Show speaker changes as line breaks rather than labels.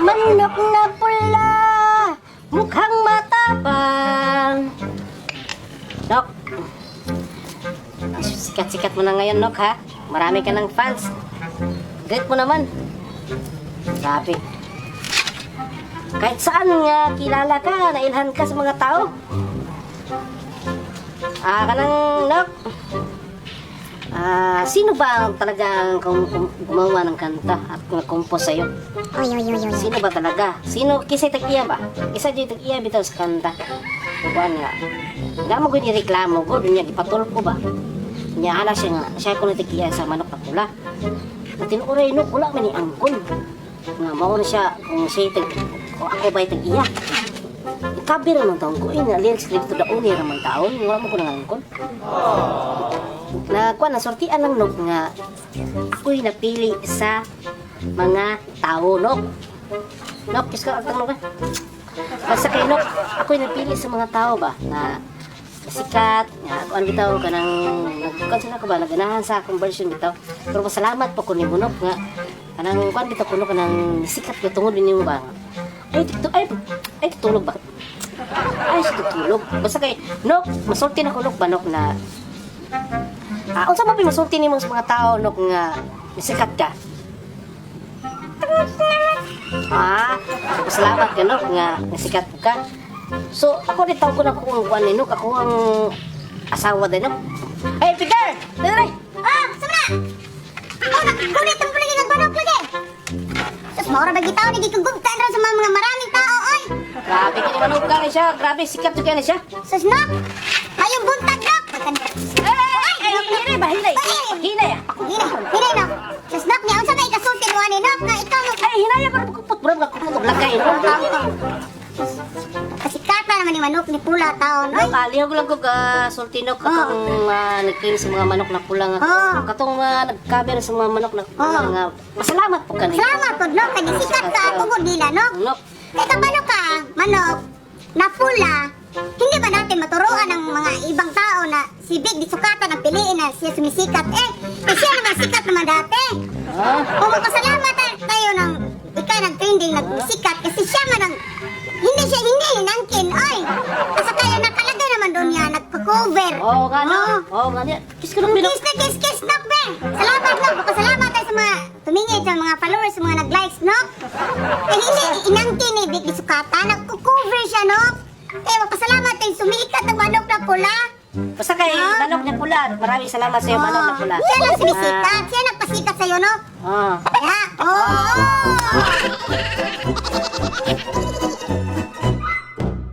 Manok na pula, mukhang matapang. Nok, sikat-sikat mo na ngayon, Nok, ha? Marami ka ng fans. Great mo naman. Grabe. Kahit saan nga kilala ka, nailhan ka sa mga tao. Kanang Nok. Sino ba ang talagang gumawa ng kanta at nag-compose sa'yo? Sino ba talaga? Sino? Kisa'y tag-iya ba? Isa dyan tag-iya bitaw sa kanta. Buwan nga. Nga mo gawin reklamo ko, doon niya ipatulog ko ba? Niya ala siya nga, siya ko na tag-iya sa manok na pula. At tinuuray no, wala man ni angkon. Nga, mauna siya kung siya kung ako ba'y tag-iya. Ikabi naman taon ko, lyrics dito daon niya naman taon, wala mo ko nang angkon. Nasortian lang Nok nga ako'y napili sa mga tao, Nok. Nok, kiss ka, altang Nok, ha? Basta kay Nok, ako'y napili sa mga tao ba na sikat, nga ako ang bitaw ka nang nagkansila ko ba, naganahan sa conversion bitaw. Pero pasalamat po ko ni Bunok nga kanang kuan bitaw ko ka nang sikat ko tungod din mo ba. Ay tutulog ba? Ay tutulog. Basta kay Nok, masulti na ko Nok ba Nok na unsa mo pinasulti nimo sa mga tao Nok nga sikat ka? Salamat ka Nok nga nasikat ka. So ako rin tawag ko na kung kuan ni Nok, ako ang asawa din Nok. Hey Peter, dali.
Sama na. Ako na kulit ang puligi ng Bunok lagi. Sus maura bagi tao ni gigugtan ra sa mga maraming tao oy.
Grabe ka naman Nok ka ni siya, grabe sikat ka ni siya.
Sus Nok. Ayong buntag Nok.
Hinay ba? Hinay. Hinay
Hinay Nok. Sus Nok niya unsa ba ikasulti mo ani Nok nga ikaw Nok.
Ay, hinay ba kupot bro nga kupot lagay.
Kasikata naman ni manok ni pula taon. Oy.
Aliyaw ko lang ko ka sultino katong nagkiling sa mga manok na pula nga. Katong nag-cover sa mga manok na pula nga. Masalamat po kanila.
Salamat po Nok kay sikat ka tungod nila Nok.
Nok.
Kay kabalo ka manok na pula. Hindi ba natin maturuan ng mga ibang tao na si Big di sukatan ang piliin na siya sumisikat kasi siya naman sikat naman dati. Kung magpasalamat tayo ng ikaw nag-trending nagsikat kasi siya man ang hindi hinangkin oy. Asa kaya nakalagay naman doon niya nagpa-cover.
Nga niya. Kiss ko lang binok.
Kiss Nok be. Salamat Nok, pasalamat tayo sa mga tumingin sa mga followers, sa mga nag-likes Nok. Kaya hindi inangkin ni Big di sukatan, nagko-cover siya Nok. Kaya magpasalamat tayo sumikat ang manok na pula.
Basta kay manok na pula. Maraming salamat sa iyo manok na pula.
Siya lang sumisikat, siya nagpasikat sa iyo Nok.
Ah.
Kaya